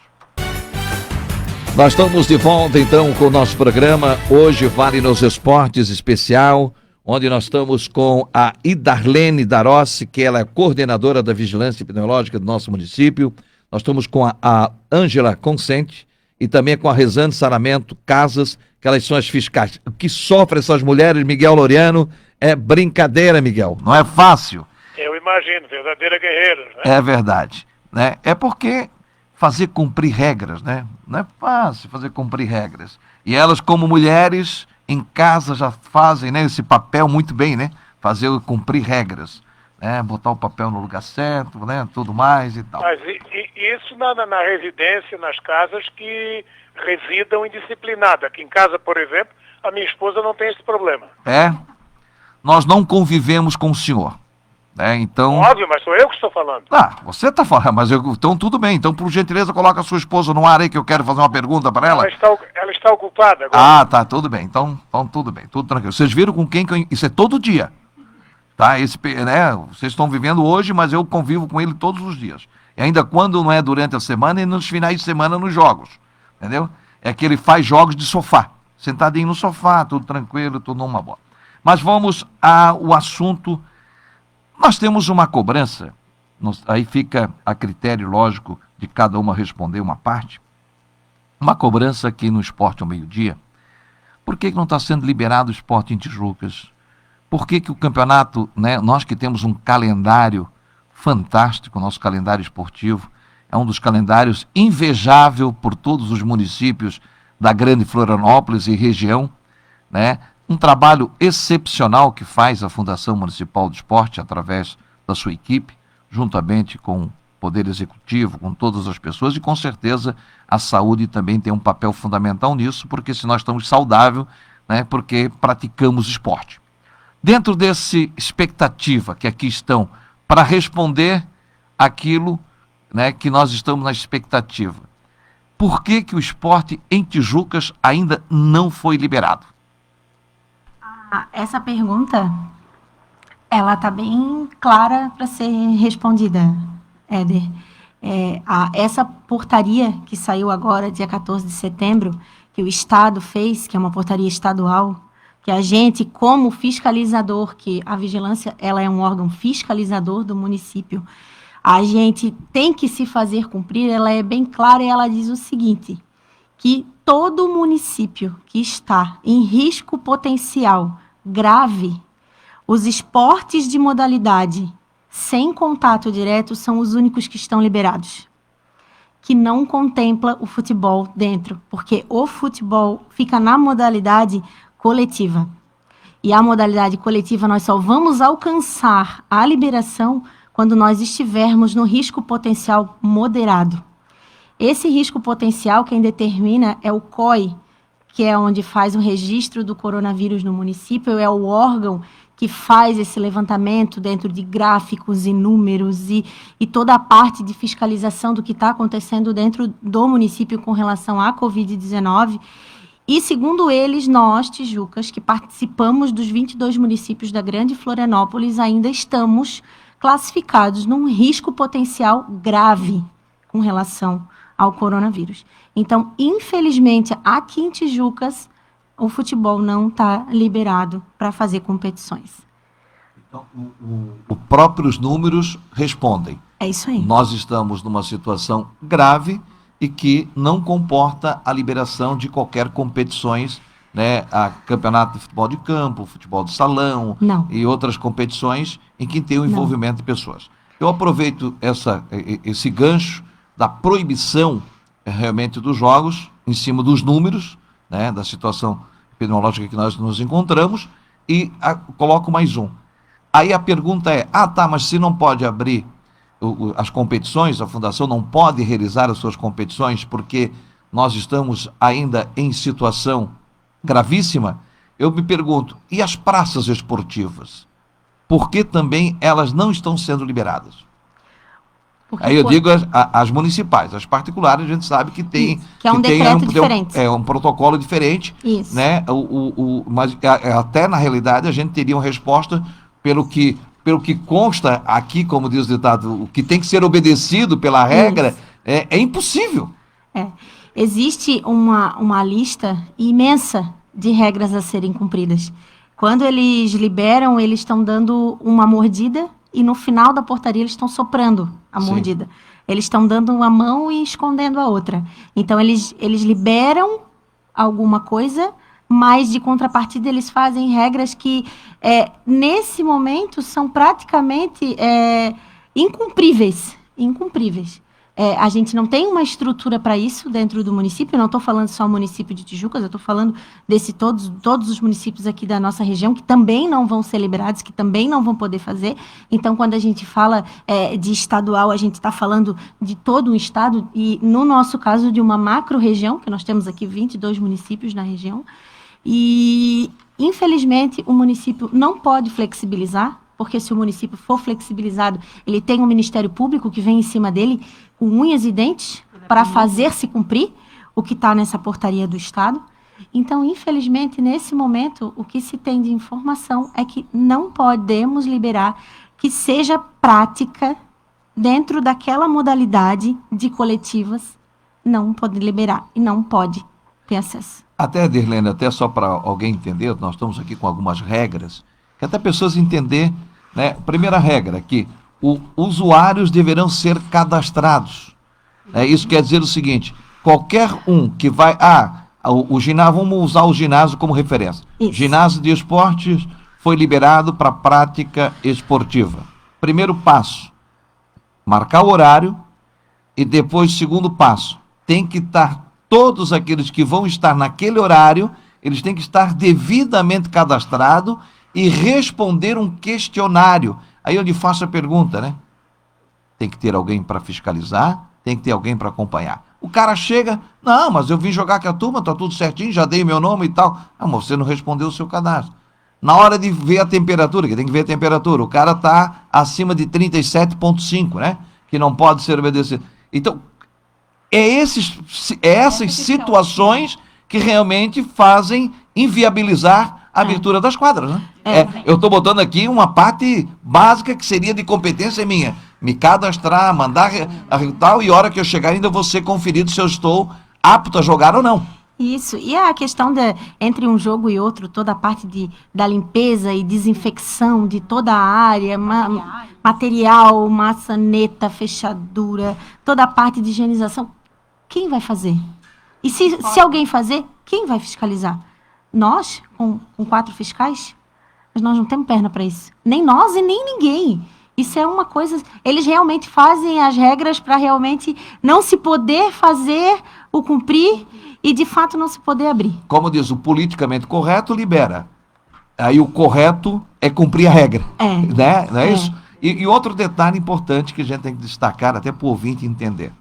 Nós estamos de volta, então, com o nosso programa Hoje Vale nos Esportes especial, onde nós estamos com a Idarlene Darossi, que ela é coordenadora da Vigilância Epidemiológica do nosso município. Nós estamos com a Ângela Consente e também com a Rezende Saramento Casas, que elas são as fiscais. O que sofrem essas mulheres, Miguel Laureano, é brincadeira, Miguel. Não é fácil. Eu imagino, verdadeira guerreira, né? É verdade, né? É porque fazer cumprir regras, né? Não é fácil fazer cumprir regras. E elas, como mulheres, em casa já fazem, né, esse papel muito bem, né? Fazer cumprir regras, né? Botar o papel no lugar certo, né? Tudo mais e tal. Mas isso na residência, nas casas que residam indisciplinadas. Aqui em casa, por exemplo, a minha esposa não tem esse problema. Nós não convivemos com o senhor. né? Então... Óbvio, mas sou eu que estou falando. Você está falando, mas então tudo bem. Então, por gentileza, coloca a sua esposa no ar aí que eu quero fazer uma pergunta para ela. Ela está ocupada agora. Tá, tudo bem. Então tudo bem, tudo tranquilo. Vocês viram com quem isso é todo dia. Tá? Né? Vocês estão vivendo hoje, mas eu convivo com ele todos os dias. E ainda quando não é durante a semana e nos finais de semana nos jogos. Entendeu? É que ele faz jogos de sofá. Sentadinho no sofá, tudo tranquilo, tudo numa boa. Mas vamos ao assunto. Nós temos uma cobrança, aí fica a critério lógico de cada uma responder uma parte. Uma cobrança aqui no Esporte ao Meio-Dia. Por que não está sendo liberado o esporte em Tijucas? Por que o campeonato, né, nós que temos um calendário fantástico, nosso calendário esportivo, é um dos calendários invejável por todos os municípios da Grande Florianópolis e região, né? Um trabalho excepcional que faz a Fundação Municipal do Esporte através da sua equipe, juntamente com o Poder Executivo, com todas as pessoas, e com certeza a saúde também tem um papel fundamental nisso, porque se nós estamos saudáveis, né, porque praticamos esporte. Dentro desse expectativa que aqui estão, para responder aquilo, né, que nós estamos na expectativa, por que o esporte em Tijucas ainda não foi liberado? Essa pergunta, ela está bem clara para ser respondida, Éder. Essa portaria que saiu agora, dia 14 de setembro, que o Estado fez, que é uma portaria estadual, que a gente, como fiscalizador, que a vigilância ela é um órgão fiscalizador do município, a gente tem que se fazer cumprir, ela é bem clara e ela diz o seguinte, que todo município que está em risco potencial grave, os esportes de modalidade sem contato direto são os únicos que estão liberados, que não contempla o futebol dentro, porque o futebol fica na modalidade coletiva. E a modalidade coletiva nós só vamos alcançar a liberação quando nós estivermos no risco potencial moderado. Esse risco potencial, quem determina é o COI, que é onde faz o registro do coronavírus no município, é o órgão que faz esse levantamento dentro de gráficos e números e toda a parte de fiscalização do que está acontecendo dentro do município com relação à Covid-19. E, segundo eles, nós, Tijucas, que participamos dos 22 municípios da Grande Florianópolis, ainda estamos classificados num risco potencial grave com relação ao coronavírus. Então, infelizmente, aqui em Tijucas, o futebol não está liberado para fazer competições. Então, os próprios números respondem. É isso aí. Nós estamos numa situação grave e que não comporta a liberação de qualquer competições, né, a campeonato de futebol de campo, futebol de salão e outras competições em que tem o envolvimento de pessoas. Eu aproveito esse gancho da proibição realmente dos jogos em cima dos números, né, da situação epidemiológica que nós nos encontramos e coloco mais um. Aí a pergunta é, mas se não pode abrir as competições, a Fundação não pode realizar as suas competições porque nós estamos ainda em situação gravíssima, eu me pergunto, e as praças esportivas? Por que também elas não estão sendo liberadas? Porque aí eu digo as municipais, as particulares a gente sabe que tem... Isso, que é um decreto diferente. Um protocolo diferente. Isso. Né? Mas até na realidade a gente teria uma resposta pelo que consta aqui, como diz o ditado, o que tem que ser obedecido pela regra, é impossível. Existe uma lista imensa de regras a serem cumpridas. Quando eles liberam, eles estão dando uma mordida e no final da portaria eles estão soprando a mordida. Eles estão dando uma mão e escondendo a outra. Então, eles liberam alguma coisa, mas de contrapartida eles fazem regras que, nesse momento, são praticamente incumpríveis. A gente não tem uma estrutura para isso dentro do município, eu não estou falando só o município de Tijucas, eu estou falando todos os municípios aqui da nossa região que também não vão ser liberados, que também não vão poder fazer. Então, quando a gente fala de estadual, a gente está falando de todo um estado e, no nosso caso, de uma macro-região, que nós temos aqui 22 municípios na região. E, infelizmente, o município não pode flexibilizar, porque se o município for flexibilizado, ele tem um Ministério Público que vem em cima dele com unhas e dentes para fazer se cumprir o que está nessa portaria do Estado. Então, infelizmente, nesse momento, o que se tem de informação é que não podemos liberar que seja prática dentro daquela modalidade de coletivas, não pode liberar e não pode ter acesso. Até, Dirlene, até só para alguém entender, nós estamos aqui com algumas regras, que até pessoas entender, né? Primeira regra, que usuários deverão ser cadastrados. Isso quer dizer o seguinte, qualquer um que vai... o ginásio, vamos usar o ginásio como referência. Isso. Ginásio de esportes foi liberado para prática esportiva. Primeiro passo, marcar o horário, e depois, segundo passo, tem que estar todos aqueles que vão estar naquele horário, eles têm que estar devidamente cadastrados e responder um questionário. Aí eu lhe faço a pergunta, né? Tem que ter alguém para fiscalizar, tem que ter alguém para acompanhar. O cara chega, não, mas eu vim jogar com a turma, tá tudo certinho, já dei meu nome e tal. Ah, mas você não respondeu o seu cadastro. Na hora de ver a temperatura, que tem que ver a temperatura, o cara está acima de 37,5, né? Que não pode ser obedecido. Então, essas situações que realmente fazem inviabilizar a abertura das quadras, né? Eu estou botando aqui uma parte básica que seria de competência minha. Me cadastrar, mandar tal, e a hora que eu chegar ainda vou ser conferido se eu estou apto a jogar ou não. Isso, e a questão entre um jogo e outro, toda a parte da limpeza e desinfecção de toda a área, material, maçaneta, fechadura, toda a parte de higienização, quem vai fazer? E se alguém fazer, quem vai fiscalizar? Nós, com 4 fiscais? Mas nós não temos perna para isso. Nem nós e nem ninguém. Isso é uma coisa... Eles realmente fazem as regras para realmente não se poder fazer o cumprir e, de fato, não se poder abrir. Como diz, o politicamente correto libera. Aí o correto é cumprir a regra. Né? Não é isso? E outro detalhe importante que a gente tem que destacar, até para o ouvinte entender.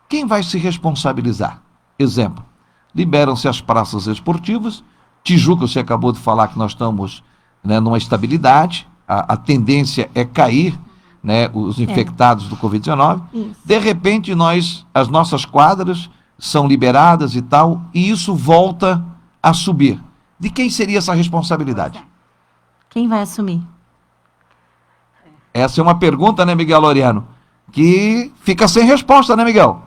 Quem vai se responsabilizar? Exemplo, liberam-se as praças esportivas. Tijuca, você acabou de falar que nós estamos, né, numa estabilidade. A tendência é cair, né, os infectados do Covid-19. De repente, as nossas quadras são liberadas e tal, e isso volta a subir. De quem seria essa responsabilidade? Quem vai assumir? Essa é uma pergunta, né, Miguel Laureano, que fica sem resposta, né, Miguel?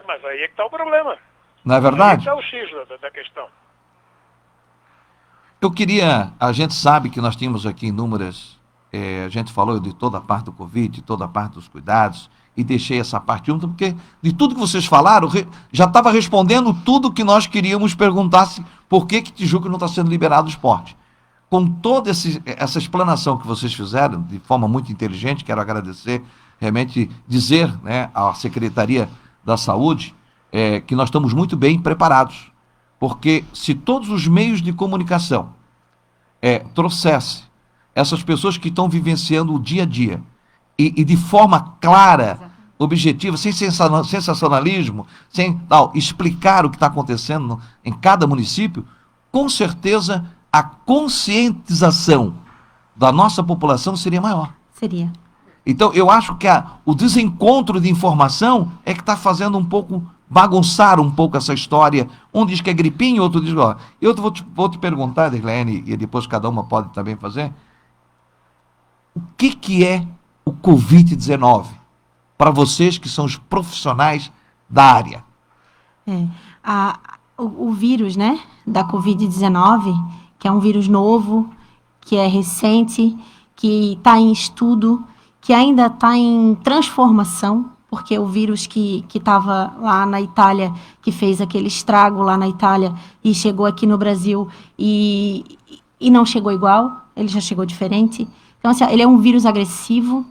Mas aí é que está o problema. Não é verdade? Aí é que está o X da questão. A gente sabe que nós tínhamos aqui inúmeras, a gente falou de toda a parte do Covid, de toda a parte dos cuidados, e deixei essa parte junto, porque de tudo que vocês falaram, já estava respondendo tudo que nós queríamos perguntar, por que Tijuca não está sendo liberado o esporte. Com toda essa explanação que vocês fizeram, de forma muito inteligente, quero agradecer, realmente dizer, né, à Secretaria da Saúde, que nós estamos muito bem preparados, porque se todos os meios de comunicação trouxesse essas pessoas que estão vivenciando o dia a dia e de forma clara, objetiva, sem sensacionalismo, sem explicar o que está acontecendo em cada município, com certeza a conscientização da nossa população seria maior. Seria. Então, eu acho que o desencontro de informação é que está fazendo um pouco, bagunçar um pouco essa história. Um diz que é gripinho, outro diz... Eu vou te perguntar, Dirlene, e depois cada uma pode também fazer, o que é o Covid-19 para vocês que são os profissionais da área? O vírus, né, da Covid-19, que é um vírus novo, que é recente, que está em estudo, que ainda está em transformação, porque o vírus que estava lá na Itália, que fez aquele estrago lá na Itália e chegou aqui no Brasil e não chegou igual, ele já chegou diferente. Então, assim, ele é um vírus agressivo,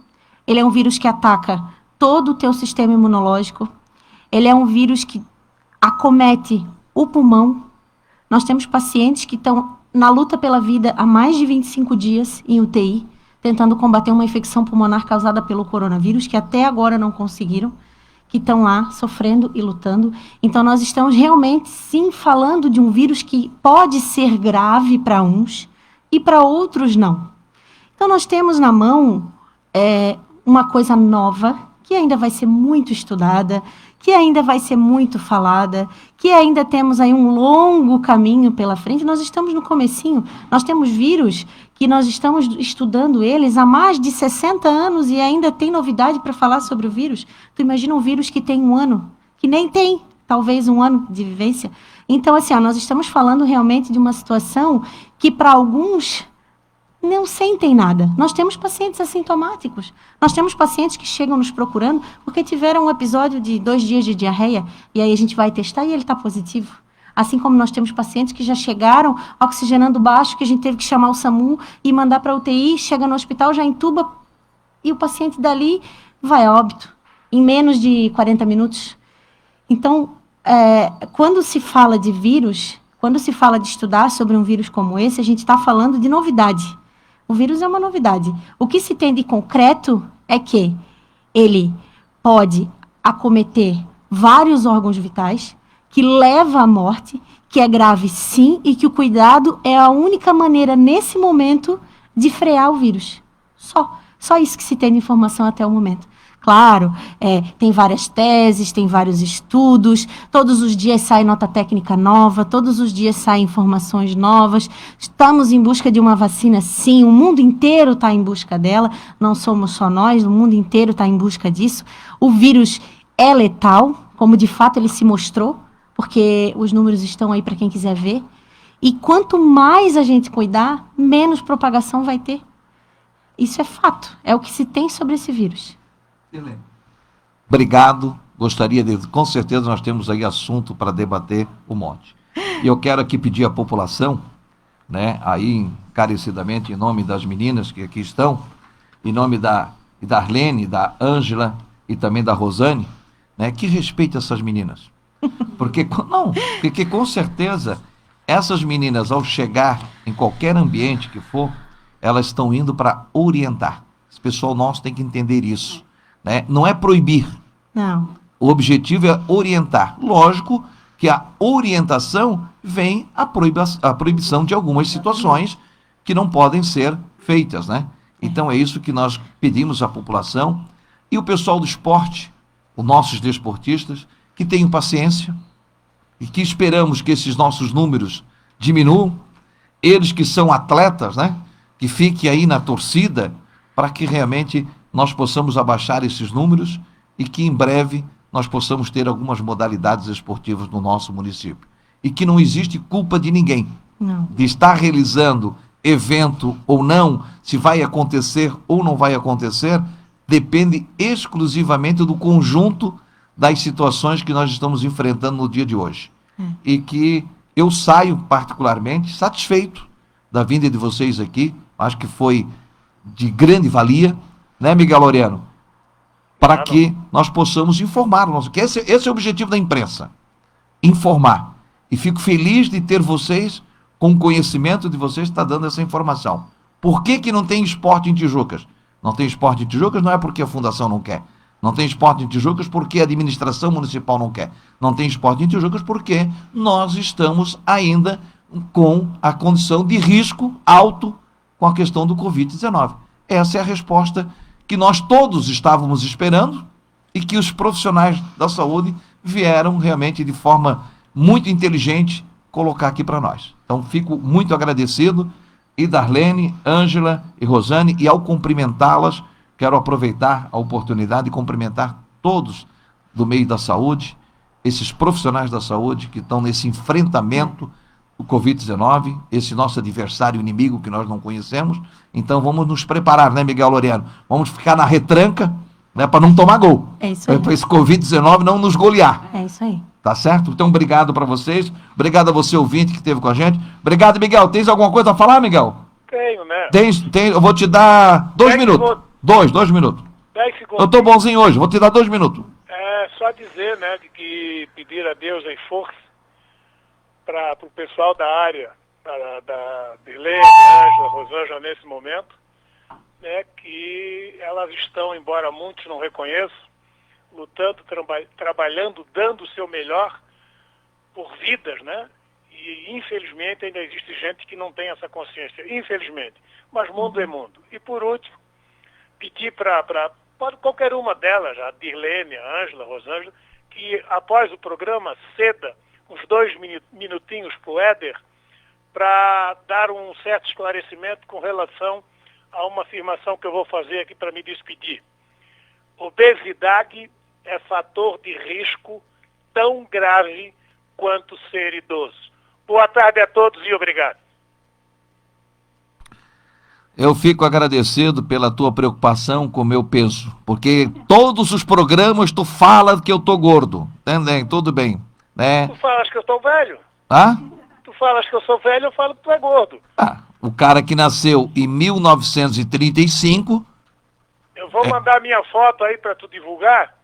ele é um vírus que ataca todo o teu sistema imunológico, ele é um vírus que acomete o pulmão. Nós temos pacientes que estão na luta pela vida há mais de 25 dias em UTI, tentando combater uma infecção pulmonar causada pelo coronavírus, que até agora não conseguiram, que estão lá sofrendo e lutando. Então, nós estamos realmente, sim, falando de um vírus que pode ser grave para uns e para outros não. Então, nós temos na mão uma coisa nova, que ainda vai ser muito estudada, que ainda vai ser muito falada, que ainda temos aí um longo caminho pela frente. Nós estamos no comecinho. Nós temos vírus que nós estamos estudando eles há mais de 60 anos e ainda tem novidade para falar sobre o vírus. Tu imagina um vírus que tem 1 ano, que nem tem, talvez, 1 ano de vivência. Então, assim, nós estamos falando realmente de uma situação que, para alguns, não sentem nada. Nós temos pacientes assintomáticos. Nós temos pacientes que chegam nos procurando porque tiveram um episódio de 2 dias de diarreia e aí a gente vai testar e ele está positivo. Assim como nós temos pacientes que já chegaram oxigenando baixo, que a gente teve que chamar o SAMU e mandar para a UTI, chega no hospital, já entuba e o paciente dali vai a óbito em menos de 40 minutos. Então, quando se fala de vírus, quando se fala de estudar sobre um vírus como esse, a gente está falando de novidade. O vírus é uma novidade. O que se tem de concreto é que ele pode acometer vários órgãos vitais, que leva à morte, que é grave sim, e que o cuidado é a única maneira, nesse momento, de frear o vírus. Só isso que se tem de informação até o momento. Claro, tem várias teses, tem vários estudos, todos os dias sai nota técnica nova, todos os dias saem informações novas. Estamos em busca de uma vacina, sim, o mundo inteiro está em busca dela, não somos só nós, o mundo inteiro está em busca disso. O vírus é letal, como de fato ele se mostrou, porque os números estão aí para quem quiser ver. E quanto mais a gente cuidar, menos propagação vai ter. Isso é fato, é o que se tem sobre esse vírus. Obrigado. Gostaria de... Com certeza nós temos aí assunto para debater um monte. E eu quero aqui pedir à população, né, aí encarecidamente, em nome das meninas que aqui estão, em nome da Arlene, da Ângela e também da Rosane, né, que respeite essas meninas. Porque com certeza essas meninas, ao chegar em qualquer ambiente que for, elas estão indo para orientar. Esse pessoal nosso tem que entender isso. Né? Não é proibir. Não. O objetivo é orientar. Lógico que a orientação vem a proibição de algumas situações que não podem ser feitas, né? Então é isso que nós pedimos à população e o pessoal do esporte, os nossos desportistas, que tenham paciência e que esperamos que esses nossos números diminuam. Eles que são atletas, né? Que fiquem aí na torcida para que realmente nós possamos abaixar esses números e que em breve nós possamos ter algumas modalidades esportivas no nosso município. E que não existe culpa de ninguém. Não. De estar realizando evento ou não, se vai acontecer ou não vai acontecer, depende exclusivamente do conjunto das situações que nós estamos enfrentando no dia de hoje. E que eu saio particularmente satisfeito da vinda de vocês aqui, acho que foi de grande valia, né, Miguel Laureano? Para que nós possamos informar. Que esse é o objetivo da imprensa. Informar. E fico feliz de ter vocês, com o conhecimento de vocês, está dando essa informação. Por que não tem esporte em Tijucas? Não tem esporte em Tijucas não é porque a fundação não quer. Não tem esporte em Tijucas porque a administração municipal não quer. Não tem esporte em Tijucas porque nós estamos ainda com a condição de risco alto com a questão do Covid-19. Essa é a resposta que nós todos estávamos esperando e que os profissionais da saúde vieram realmente de forma muito inteligente colocar aqui para nós. Então, fico muito agradecido, e Darlene, Ângela e Rosane, e ao cumprimentá-las, quero aproveitar a oportunidade de cumprimentar todos do meio da saúde, esses profissionais da saúde que estão nesse enfrentamento do Covid-19, esse nosso adversário inimigo que nós não conhecemos. Então vamos nos preparar, né, Miguel Laureano? Vamos ficar na retranca, né, para não tomar gol. É isso aí. Para esse Covid-19 não nos golear. É isso aí. Tá certo? Então, obrigado para vocês. Obrigado a você, ouvinte, que esteve com a gente. Obrigado, Miguel. Tens alguma coisa a falar, Miguel? Tenho, né? Eu vou te dar 2 minutos. 2 minutos. 10 segundos. Eu tô bonzinho hoje, vou te dar 2 minutos. É só dizer, né, de que pedir a Deus aí força para o pessoal da área, da Dirlene, Ângela, Rosângela, nesse momento, né, que elas estão, embora muitos não reconheçam, lutando, trabalhando, dando o seu melhor por vidas, né? E, infelizmente, ainda existe gente que não tem essa consciência. Infelizmente. Mas mundo é mundo. E, por último, pedir para qualquer uma delas, a Dirlene, a Ângela, a Rosângela, que após o programa ceda uns 2 minutinhos para o Éder para dar um certo esclarecimento com relação a uma afirmação que eu vou fazer aqui para me despedir. Obesidade é fator de risco tão grave quanto ser idoso. Boa tarde a todos e obrigado. Eu fico agradecido pela tua preocupação com o meu peso, porque todos os programas tu fala que eu tô gordo, entendem? Tudo bem, né? Tu falas que eu estou velho? Ah? Tu falas que eu sou velho, eu falo que tu é gordo. Ah, o cara que nasceu em 1935... Eu vou mandar minha foto aí para tu divulgar.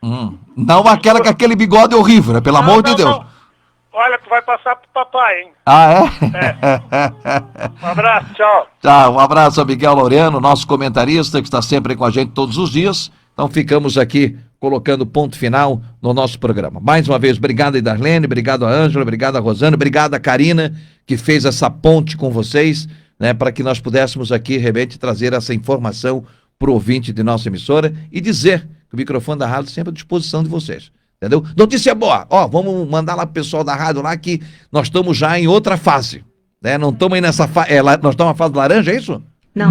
Não aquela com aquele bigode horrível, né? Pelo amor de Deus. Não. Olha, tu vai passar pro papai, hein? Ah, é? Um abraço, tchau. Tchau, um abraço a Miguel Laureano, nosso comentarista, que está sempre com a gente todos os dias. Então ficamos aqui colocando ponto final no nosso programa. Mais uma vez, obrigado a Darlene, obrigado a Ângela, obrigado a Rosana, obrigado a Karina, que fez essa ponte com vocês, né, para que nós pudéssemos aqui, de repente, trazer essa informação para o ouvinte de nossa emissora e dizer que o microfone da rádio sempre à disposição de vocês. Entendeu? Notícia boa, ó, vamos mandar lá pro pessoal da rádio lá que nós estamos já em outra fase, né? Não estamos aí nessa fase, nós estamos na fase laranja, é isso? Não.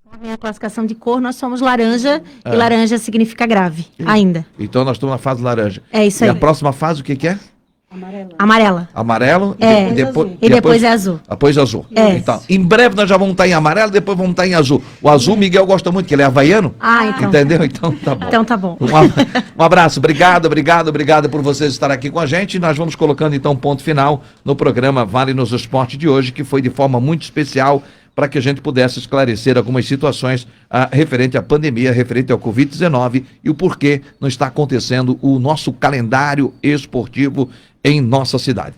Conforme a classificação de cor, nós somos laranja, e laranja significa grave, ainda. Então nós estamos na fase laranja. É isso aí. E aí. a próxima fase o que é? Amarela. Amarelo É. E depois é azul. Depois azul. É. Então, em breve nós já vamos estar em amarelo, depois vamos estar em azul. O azul, Miguel gosta muito, que ele é havaiano. Ah, então. Entendeu? Então tá bom. Então tá bom. Um abraço, obrigado por vocês estarem aqui com a gente. E nós vamos colocando então ponto final no programa Vale nos Esportes de hoje, que foi de forma muito especial para que a gente pudesse esclarecer algumas situações referente à pandemia, referente ao Covid-19 e o porquê não está acontecendo o nosso calendário esportivo em nossa cidade.